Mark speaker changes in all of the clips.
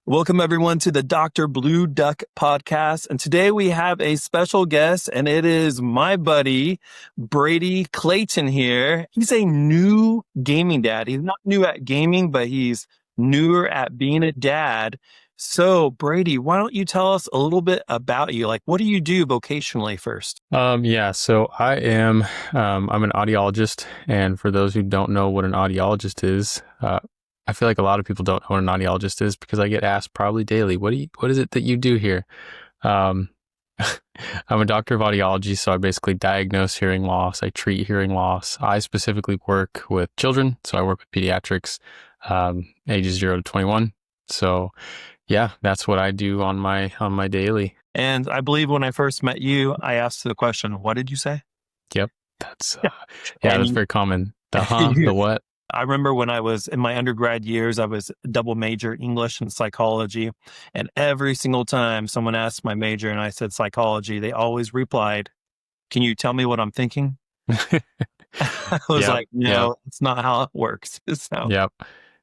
Speaker 1: Welcome, everyone, to the Dr. Blue Duck podcast. And today we have a special guest, and it is my buddy, Brady Clayton here. He's a new gaming dad. He's not new at gaming, but he's newer at being a dad. So, Brady, why don't you tell us a little bit about you? Like, what do you do vocationally first?
Speaker 2: So I am, I'm an audiologist. And for those who don't know what an audiologist is, I feel like a lot of people don't know what an audiologist is because I get asked probably daily, what is it that you do here? I'm a doctor of audiology, so I basically diagnose hearing loss. I treat hearing loss. I specifically work with children, so I work with pediatrics, ages 0 to 21. So yeah, that's what I do on my daily.
Speaker 1: And I believe when I first met you, I asked the question, what did you say?
Speaker 2: Yep. That's very common. The what?
Speaker 1: I remember when I was in my undergrad years, I was double major English and psychology. And every single time someone asked my major and I said psychology, they always replied, "Can you tell me what I'm thinking?" I was no, it's not how it works. So.
Speaker 2: Yep.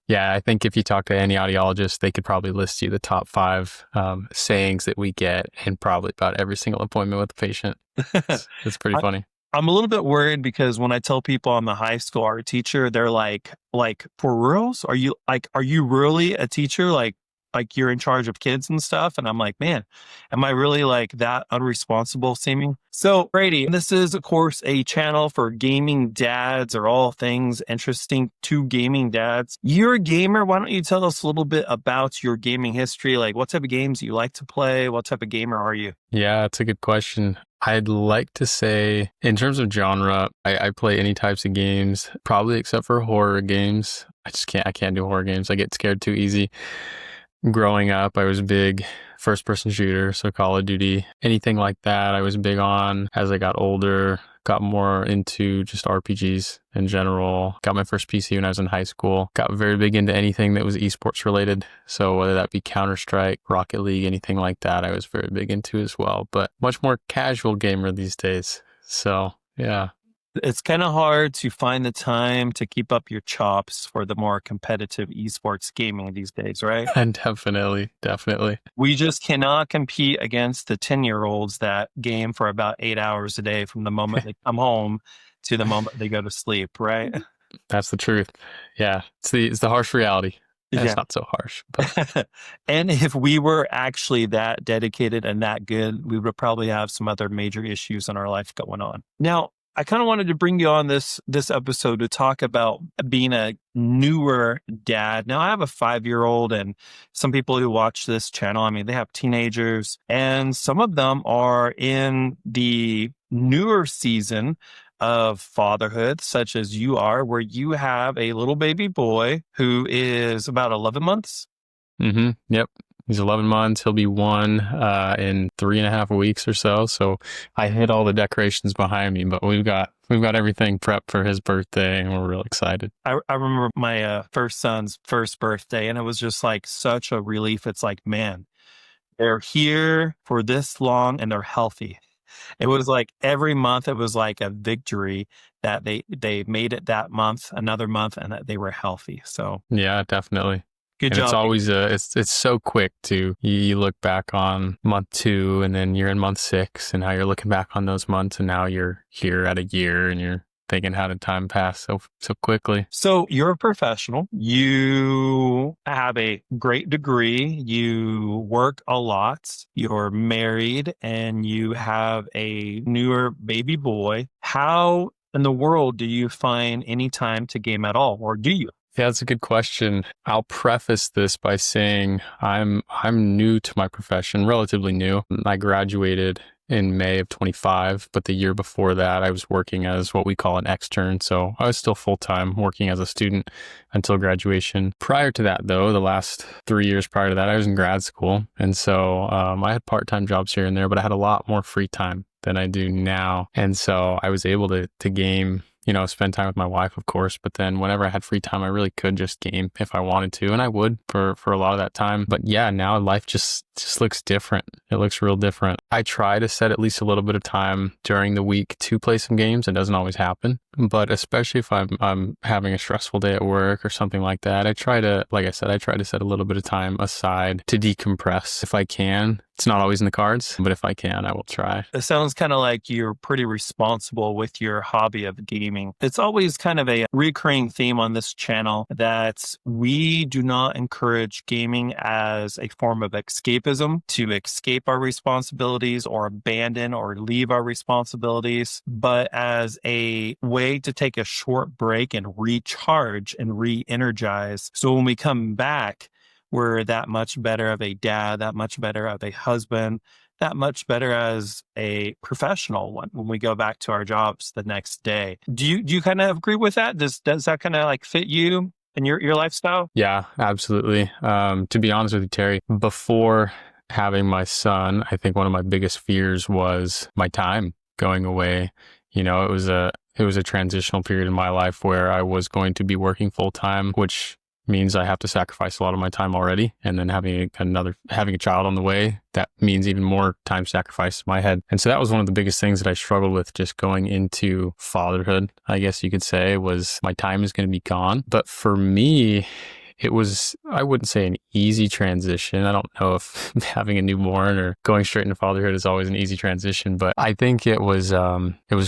Speaker 2: Yeah, I think if you talk to any audiologist, they could probably list you the top 5 sayings that we get in probably about every single appointment with the patient. It's pretty funny.
Speaker 1: I'm a little bit worried because when I tell people I'm a high school art teacher, they're like, for reals? Are you really a teacher? Like you're in charge of kids and stuff? And I'm like, man, am I really like that unresponsible seeming? So Brady, this is of course a channel for gaming dads or all things interesting to gaming dads. You're a gamer. Why don't you tell us a little bit about your gaming history? Like what type of games you like to play? What type of gamer are you?
Speaker 2: Yeah, that's a good question. I'd like to say, in terms of genre, I play any types of games, probably except for horror games. I can't do horror games. I get scared too easy. Growing up, I was a big first-person shooter, so Call of Duty, anything like that, I was big on. As I got older, got more into just RPGs in general. Got my first PC when I was in high school. Got very big into anything that was esports related. So whether that be Counter-Strike, Rocket League, anything like that, I was very big into as well. But much more casual gamer these days. So yeah.
Speaker 1: It's kind of hard to find the time to keep up your chops for the more competitive esports gaming these days, right?
Speaker 2: And definitely.
Speaker 1: We just cannot compete against the 10-year-olds that game for about 8 hours a day from the moment they come home to the moment they go to sleep, right?
Speaker 2: That's the truth. Yeah, it's the harsh reality. It's not so harsh. But.
Speaker 1: And if we were actually that dedicated and that good, we would probably have some other major issues in our life going on. Now, I kind of wanted to bring you on this episode to talk about being a newer dad. Now, I have a 5-year-old, and some people who watch this channel, I mean, they have teenagers, and some of them are in the newer season of fatherhood, such as you are, where you have a little baby boy who is about 11 months.
Speaker 2: Mm-hmm. Yep. He's 11 months. He'll be 1 in 3.5 weeks or so. So I hid all the decorations behind me, but we've got everything prepped for his birthday, and we're real excited.
Speaker 1: I remember my first son's first birthday, and it was just like such a relief. It's like, man, they're here for this long and they're healthy. It was like every month, it was like a victory that they made it that month, another month, and that they were healthy. So yeah,
Speaker 2: definitely.
Speaker 1: Good job.
Speaker 2: It's always it's so quick too. You look back on month 2 and then you're in month 6 and now you're looking back on those months and now you're here at a year and you're thinking, how did time pass so quickly?
Speaker 1: So you're a professional. You have a great degree. You work a lot. You're married and you have a newer baby boy. How in the world do you find any time to game at all, or do you?
Speaker 2: Yeah, that's a good question. I'll preface this by saying I'm new to my profession, relatively new. I graduated in May of 25, but the year before that, I was working as what we call an extern. So I was still full-time working as a student until graduation. Prior to that, though, the last 3 years prior to that, I was in grad school. And so I had part-time jobs here and there, but I had a lot more free time than I do now. And so I was able to game spend time with my wife, of course. But then whenever I had free time, I really could just game if I wanted to. And I would for a lot of that time. But yeah, now life just looks different. It looks real different. I try to set at least a little bit of time during the week to play some games. It doesn't always happen. But especially if I'm having a stressful day at work or something like that, I try to, like I said, I try to set a little bit of time aside to decompress if I can. It's not always in the cards, but if I can, I will try.
Speaker 1: It sounds kind of like you're pretty responsible with your hobby of gaming. It's always kind of a recurring theme on this channel that we do not encourage gaming as a form of escapism, to escape our responsibilities or abandon or leave our responsibilities, but as a way to take a short break and recharge and re-energize. So when we come back, we're that much better of a dad, that much better of a husband, that much better as a professional when we go back to our jobs the next day. Do you kind of agree with that? Does that kind of like fit you and your lifestyle?
Speaker 2: Yeah, absolutely. To be honest with you, Terry, before having my son, I think one of my biggest fears was my time going away. It was a transitional period in my life where I was going to be working full time, which means I have to sacrifice a lot of my time already. And then having a child on the way, that means even more time sacrifice in my head. And so that was one of the biggest things that I struggled with just going into fatherhood, I guess you could say, was my time is going to be gone. But for me, it was, I wouldn't say an easy transition. I don't know if having a newborn or going straight into fatherhood is always an easy transition, but I think it was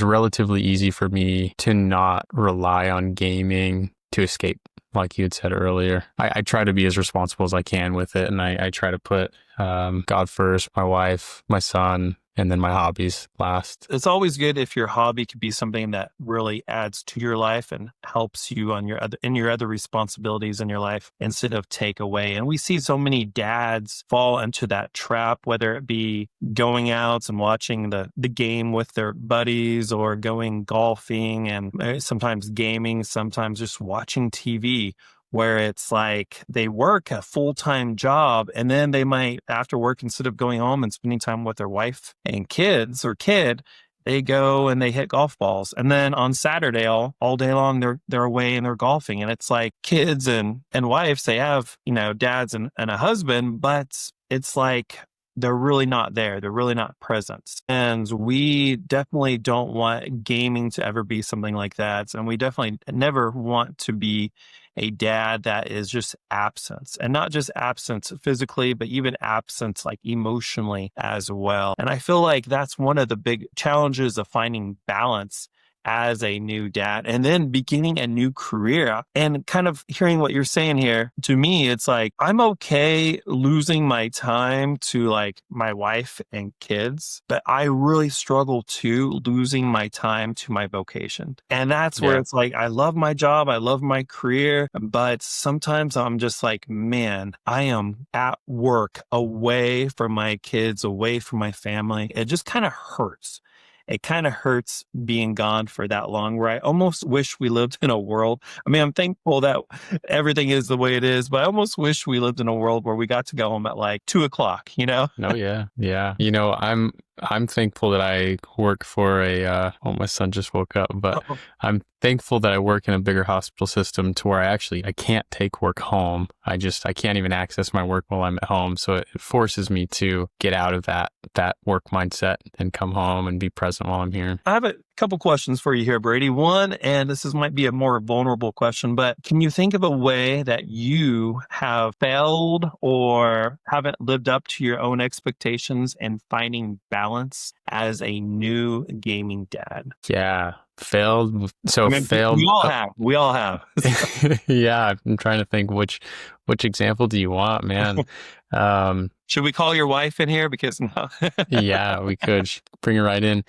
Speaker 2: relatively easy for me to not rely on gaming to escape. Like you had said earlier, I try to be as responsible as I can with it. And I try to put God first, my wife, my son, and then my hobbies last.
Speaker 1: It's always good if your hobby could be something that really adds to your life and helps you on your other responsibilities in your life instead of take away. And we see so many dads fall into that trap, whether it be going out and watching the game with their buddies or going golfing and sometimes gaming, sometimes just watching TV, where it's like they work a full-time job and then they might, after work, instead of going home and spending time with their wife and kids or kid, they go and they hit golf balls. And then on Saturday, all day long, they're away and they're golfing. And it's like kids and wives, they have, dads and a husband, but it's like they're really not there. They're really not present. And we definitely don't want gaming to ever be something like that. And we definitely never want to be a dad that is just absent, and not just absent physically, but even absent like emotionally as well. And I feel like that's one of the big challenges of finding balance as a new dad and then beginning a new career. And kind of hearing what you're saying here, to me, it's like, I'm okay losing my time to like my wife and kids, but I really struggle too losing my time to my vocation. And that's where it's like, I love my job, I love my career, but sometimes I'm just like, man, I am at work away from my kids, away from my family. It just kind of hurts. It kind of hurts being gone for that long, where I almost wish we lived in a world. I mean, I'm thankful that everything is the way it is, but I almost wish we lived in a world where we got to go home at like 2:00,
Speaker 2: Oh yeah. Yeah. I'm thankful that I work for my son just woke up, but I'm thankful that I work in a bigger hospital system to where I can't take work home. I can't even access my work while I'm at home. So it forces me to get out of that work mindset and come home and be present while I'm here.
Speaker 1: I have a couple questions for you here, Brady. One, and this might be a more vulnerable question, but can you think of a way that you have failed or haven't lived up to your own expectations and finding balance as a new gaming dad?
Speaker 2: Yeah. Failed. So failed.
Speaker 1: We all have.
Speaker 2: Yeah. I'm trying to think which example do you want, man?
Speaker 1: Should we call your wife in here? Because no.
Speaker 2: Yeah, we could bring her right in.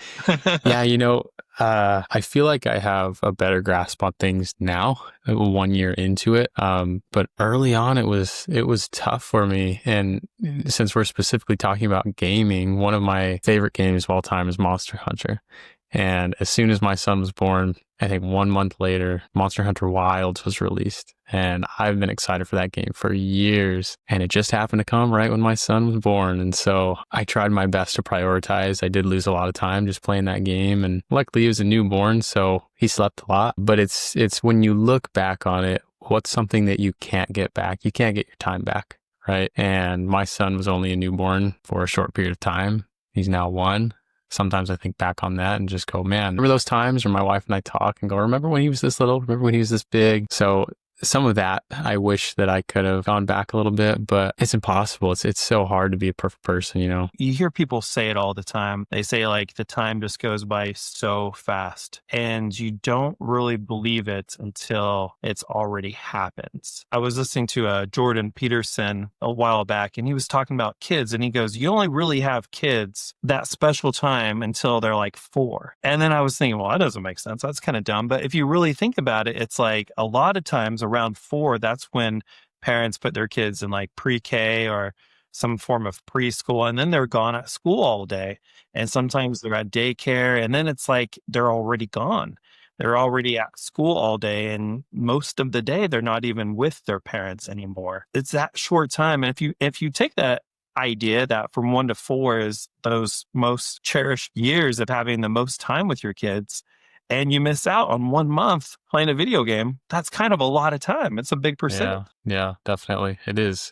Speaker 2: Yeah, I feel like I have a better grasp on things now, 1 year into it. But early on, it was tough for me. And since we're specifically talking about gaming, one of my favorite games of all time is Monster Hunter. And as soon as my son was born, I think 1 month later, Monster Hunter Wilds was released. And I've been excited for that game for years. And it just happened to come right when my son was born. And so I tried my best to prioritize. I did lose a lot of time just playing that game. And luckily he was a newborn, so he slept a lot. But it's when you look back on it, what's something that you can't get back? You can't get your time back, right? And my son was only a newborn for a short period of time. He's now 1. Sometimes I think back on that and just go, man, remember those times where my wife and I talk and go, remember when he was this little? Remember when he was this big? So some of that, I wish that I could have gone back a little bit, but it's impossible. It's so hard to be a perfect person, you know?
Speaker 1: You hear people say it all the time. They say like the time just goes by so fast, and you don't really believe it until it's already happened. I was listening to Jordan Peterson a while back, and he was talking about kids, and he goes, you only really have kids that special time until they're like 4. And then I was thinking, well, that doesn't make sense. That's kind of dumb. But if you really think about it, it's like a lot of times around 4, that's when parents put their kids in like pre-K or some form of preschool, and then they're gone at school all day. And sometimes they're at daycare, and then it's like they're already gone. They're already at school all day, and most of the day they're not even with their parents anymore. It's that short time. And if you take that idea that from 1 to 4 is those most cherished years of having the most time with your kids, and you miss out on 1 month playing a video game, that's kind of a lot of time. It's a big percentage.
Speaker 2: Yeah, definitely. It is.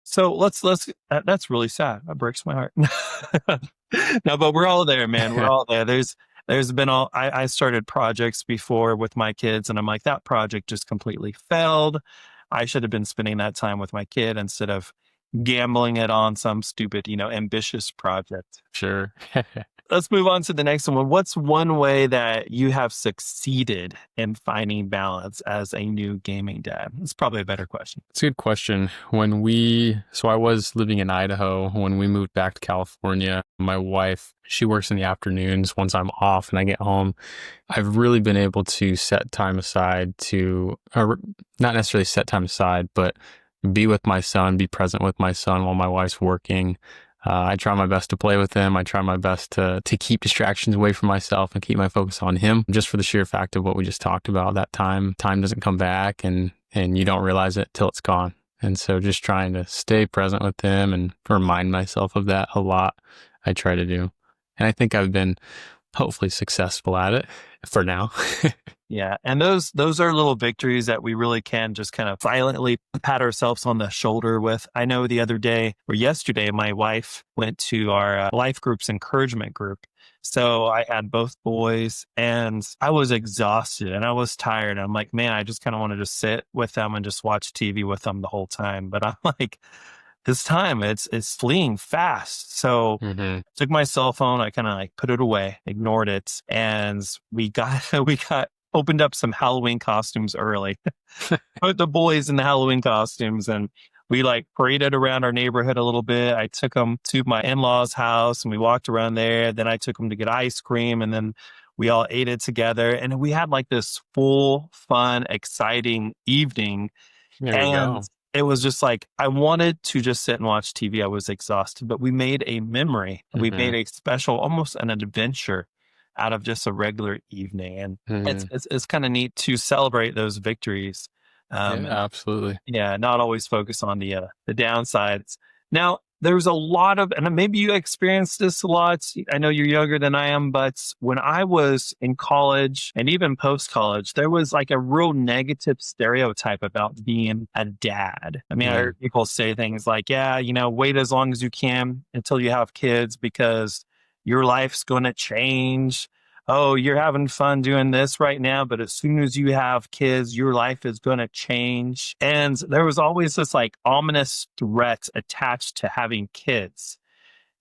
Speaker 1: So that's really sad. That breaks my heart. No, but we're all there, man. We're all there. There's been I started projects before with my kids, and I'm like, that project just completely failed. I should have been spending that time with my kid instead of gambling it on some stupid, ambitious project.
Speaker 2: Sure.
Speaker 1: Let's move on to the next one. What's one way that you have succeeded in finding balance as a new gaming dad? It's probably a better question.
Speaker 2: It's a good question. So I was living in Idaho. When we moved back to California, my wife, she works in the afternoons once I'm off and I get home. I've really been able to set time aside or not necessarily set time aside, but be with my son, be present with my son while my wife's working. I try my best to play with him. I try my best to keep distractions away from myself and keep my focus on him, just for the sheer fact of what we just talked about. That time doesn't come back, and you don't realize it till it's gone. And so just trying to stay present with him and remind myself of that a lot, I try to do. And I think I've been hopefully successful at it for now.
Speaker 1: Yeah. And those are little victories that we really can just kind of silently pat ourselves on the shoulder with. I know the other day or yesterday, my wife went to our life group's encouragement group. So I had both boys, and I was exhausted and I was tired. I'm like, man, I just kind of wanted to sit with them and just watch TV with them the whole time. But I'm like, this time it's fleeing fast. So
Speaker 2: Mm-hmm.
Speaker 1: took my cell phone, I kind of like put it away, ignored it, and we got opened up some Halloween costumes early. Put the boys in the Halloween costumes, and we like paraded around our neighborhood a little bit. I took them to my in-laws' house and we walked around there. Then I took them to get ice cream, and then we all ate it together. And we had like this full, fun, exciting evening.
Speaker 2: There we
Speaker 1: And
Speaker 2: go.
Speaker 1: it was just like, I wanted to just sit and watch TV. I was exhausted, but we made a memory. We made a special, almost an adventure out of just a regular evening. And it's kind of neat to celebrate those victories.
Speaker 2: Yeah, absolutely.
Speaker 1: Yeah, not always focus on the downsides. Now, there's a lot of, and maybe you experienced this a lot. I know you're younger than I am, but when I was in college and even post-college, there was like a real negative stereotype about being a dad. I mean, I heard people say things like, yeah, wait as long as you can until you have kids because your life's going to change. Oh, you're having fun doing this right now, but as soon as you have kids, your life is going to change. And there was always this like ominous threat attached to having kids.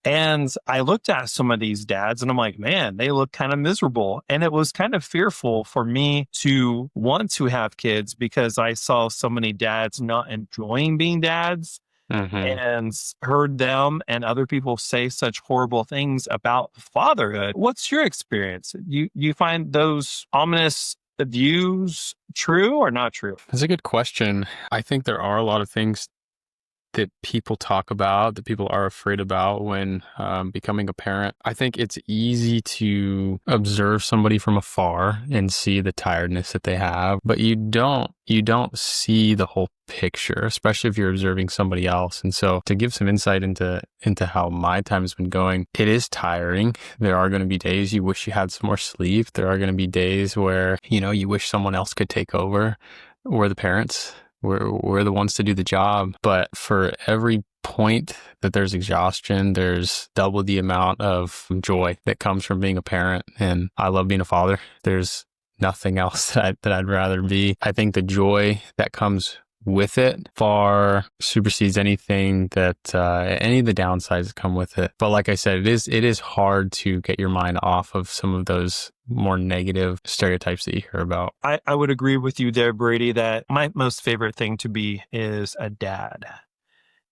Speaker 1: And I looked at some of these dads and I'm like, man, they look kind of miserable. And it was kind of fearful for me to want to have kids because I saw so many dads not enjoying being dads. And heard them and other people say such horrible things about fatherhood. What's your experience? You find those ominous views true or not true?
Speaker 2: That's a good question. I think there are a lot of things that people talk about, that people are afraid about when becoming a parent. I think it's easy to observe somebody from afar and see the tiredness that they have, but you don't see the whole picture, especially if you're observing somebody else. And so to give some insight into how my time has been going, it is tiring. There are going to be days you wish you had some more sleep. There are going to be days where, you wish someone else could take over. We're the parents. We're the ones to do the job. But for every point that there's exhaustion, there's double the amount of joy that comes from being a parent. And I love being a father. There's nothing else that I'd rather be. I think the joy that comes with it far supersedes anything that any of the downsides that come with it. But like I said, it is hard to get your mind off of some of those more negative stereotypes that you hear about.
Speaker 1: I would agree with you there, Brady, that my most favorite thing to be is a dad.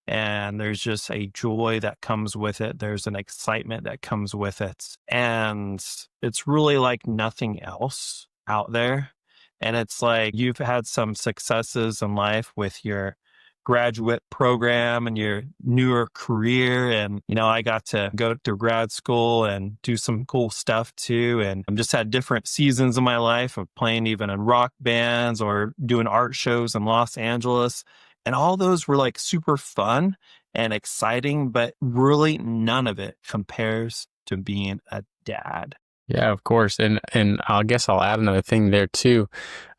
Speaker 1: And there's just a joy that comes with it. There's an excitement that comes with it. And it's really like nothing else out there. And it's like you've had some successes in life with your graduate program and your newer career. And, I got to go through grad school and do some cool stuff too. And I've just had different seasons in my life of playing even in rock bands or doing art shows in Los Angeles. And all those were like super fun and exciting, but really none of it compares to being a dad.
Speaker 2: Yeah, of course. And I guess I'll add another thing there too.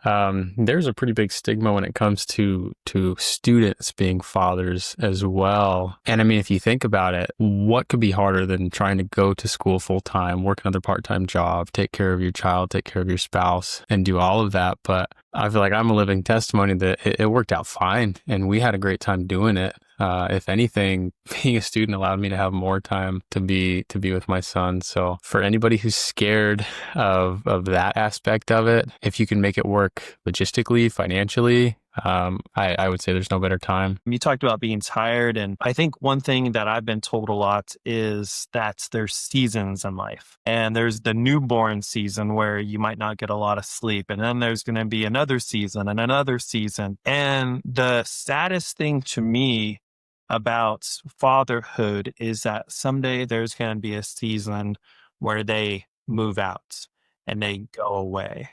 Speaker 2: There's a pretty big stigma when it comes to students being fathers as well. And I mean, if you think about it, what could be harder than trying to go to school full time, work another part-time job, take care of your child, take care of your spouse, and do all of that? But I feel like I'm a living testimony that it worked out fine, and we had a great time doing it. If anything, being a student allowed me to have more time to be with my son. So for anybody who's scared of that aspect of it, if you can make it work logistically, financially, I would say there's no better time.
Speaker 1: You talked about being tired, and I think one thing that I've been told a lot is that there's seasons in life. And there's the newborn season where you might not get a lot of sleep. And then there's going to be another season and another season. And the saddest thing to me about fatherhood is that someday there's going to be a season where they move out and they go away.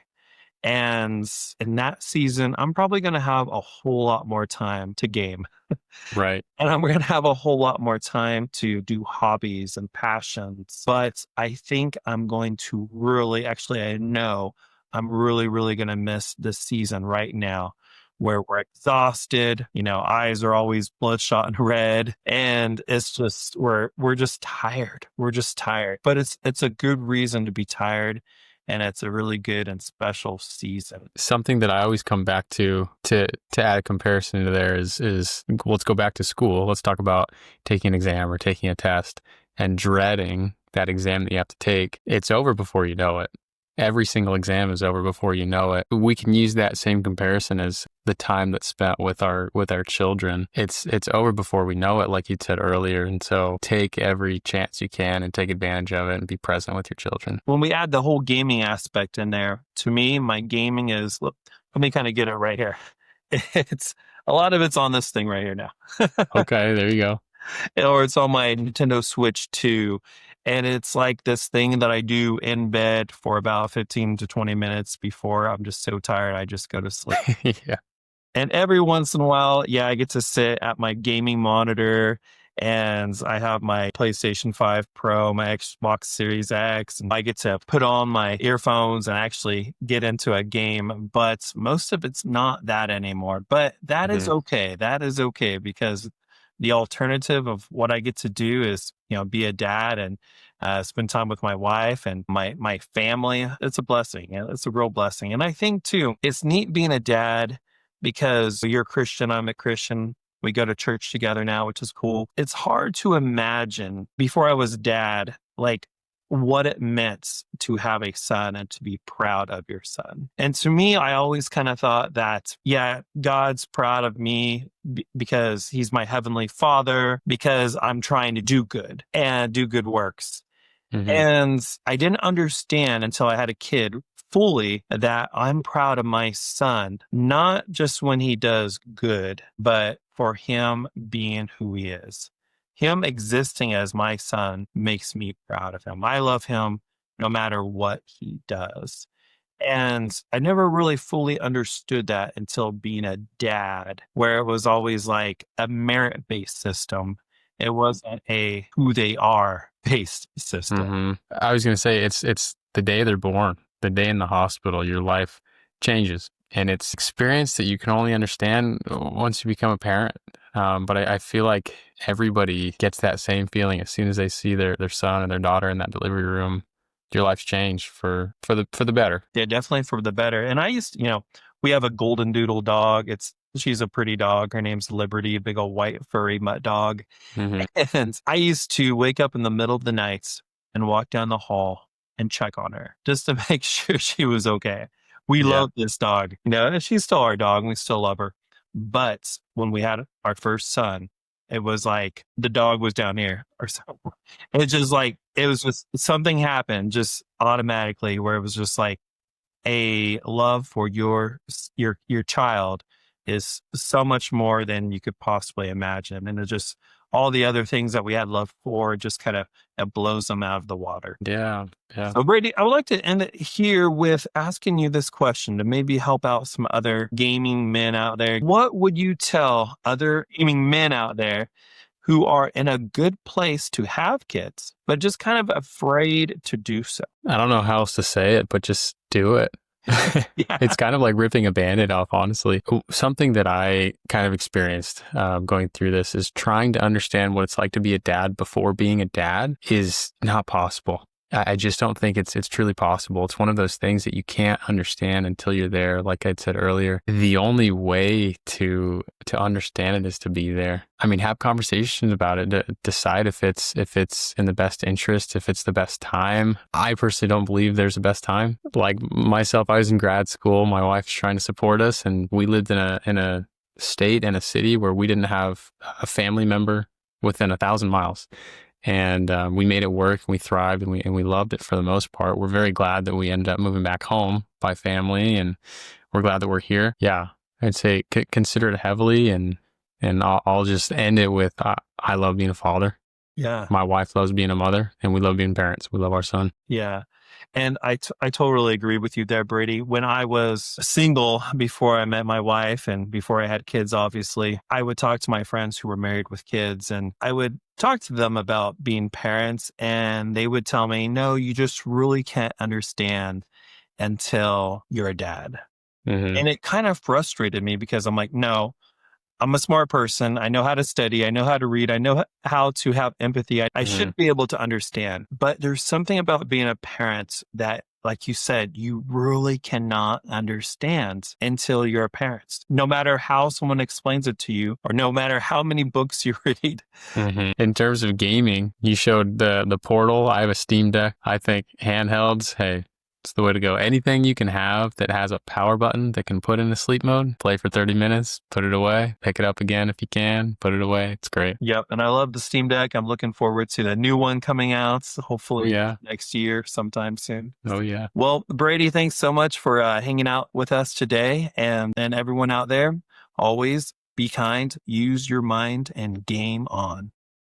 Speaker 1: And in that season, I'm probably going to have a whole lot more time to game.
Speaker 2: Right.
Speaker 1: And I'm going to have a whole lot more time to do hobbies and passions. But I think I'm going to I know I'm really, really going to miss this season right now where we're exhausted, eyes are always bloodshot and red. And it's just, we're just tired. We're just tired. But it's a good reason to be tired. And it's a really good and special season.
Speaker 2: Something that I always come back to add a comparison to there is let's go back to school. Let's talk about taking an exam or taking a test and dreading that exam that you have to take. It's over before you know it. Every single exam is over before you know it. We can use that same comparison as the time that's spent with our children. It's over before we know it, like you said earlier. And so take every chance you can and take advantage of it and be present with your children.
Speaker 1: When we add the whole gaming aspect in there, to me, my gaming is, look, let me kind of get it right here. It's a lot of it's on this thing right here now.
Speaker 2: Okay, there you go.
Speaker 1: Or it's on my Nintendo Switch 2. And it's like this thing that I do in bed for about 15 to 20 minutes before I'm just so tired, I just go to sleep.
Speaker 2: Yeah.
Speaker 1: And every once in a while, I get to sit at my gaming monitor and I have my PlayStation 5 Pro, my Xbox Series X, and I get to put on my earphones and actually get into a game. But most of it's not that anymore. But that is okay. That is okay because the alternative of what I get to do is, be a dad and spend time with my wife and my family. It's a blessing. It's a real blessing. And I think too, it's neat being a dad because you're a Christian, I'm a Christian. We go to church together now, which is cool. It's hard to imagine before I was a dad, like what it meant to have a son and to be proud of your son. And to me, I always kind of thought that, God's proud of me because he's my heavenly father, because I'm trying to do good and do good works. Mm-hmm. And I didn't understand until I had a kid fully that I'm proud of my son, not just when he does good, but for him being who he is. Him existing as my son makes me proud of him. I love him no matter what he does. And I never really fully understood that until being a dad, where it was always like a merit based system. It wasn't a who they are based system.
Speaker 2: I was going to say it's the day they're born, the day in the hospital, your life changes, and it's experience that you can only understand once you become a parent. But I feel like everybody gets that same feeling as soon as they see their son or their daughter in that delivery room. Your life's changed for the better.
Speaker 1: Yeah, definitely for the better. And I used, we have a golden doodle dog. She's a pretty dog. Her name's Liberty, a big old white furry mutt dog. And I used to wake up in the middle of the nights and walk down the hall and check on her just to make sure she was okay. We love this dog, and she's still our dog and we still love her. But when we had our first son, it was like the dog was down here or something. It's just like, it was just something happened just automatically where it was just like a love for your child is so much more than you could possibly imagine. And it's just all the other things that we had love for just kind of, it blows them out of the water.
Speaker 2: Yeah.
Speaker 1: So Brady, I would like to end it here with asking you this question to maybe help out some other gaming men out there. What would you tell other gaming men out there who are in a good place to have kids, but just kind of afraid to do so?
Speaker 2: I don't know how else to say it, but just do it. It's kind of like ripping a Band-Aid off, honestly. Something that I kind of experienced going through this is trying to understand what it's like to be a dad before being a dad is not possible. I just don't think it's truly possible. It's one of those things that you can't understand until you're there. Like I said earlier, the only way to understand it is to be there. I mean, have conversations about it, to decide if it's in the best interest, if it's the best time. I personally don't believe there's a best time. Like myself, I was in grad school. My wife's trying to support us, and we lived in a state and a city where we didn't have a family member within 1,000 miles. And we made it work, and we thrived, and we loved it for the most part. We're very glad that we ended up moving back home by family, and we're glad that we're here. Yeah, I'd say consider it heavily, and I'll just end it with I love being a father.
Speaker 1: Yeah.
Speaker 2: My wife loves being a mother, and we love being parents. We love our son.
Speaker 1: Yeah. And I totally agree with you there, Brady. When I was single before I met my wife and before I had kids, obviously, I would talk to my friends who were married with kids, and I would talk to them about being parents, and they would tell me, no, you just really can't understand until you're a dad. And it kind of frustrated me because I'm like, no, I'm a smart person. I know how to study. I know how to read. I know how to have empathy. I should be able to understand. But there's something about being a parent that, like you said, you really cannot understand until you're a parent. No matter how someone explains it to you, or no matter how many books you read.
Speaker 2: In terms of gaming, you showed the Portal. I have a Steam Deck. I think handhelds, hey, it's the way to go. Anything you can have that has a power button that can put in a sleep mode, play for 30 minutes, put it away, pick it up again if you can, put it away. It's great.
Speaker 1: Yep. And I love the Steam Deck. I'm looking forward to the new one coming out, hopefully next year, sometime soon.
Speaker 2: Oh, yeah.
Speaker 1: Well, Brady, thanks so much for hanging out with us today. And everyone out there, always be kind, use your mind, and game on.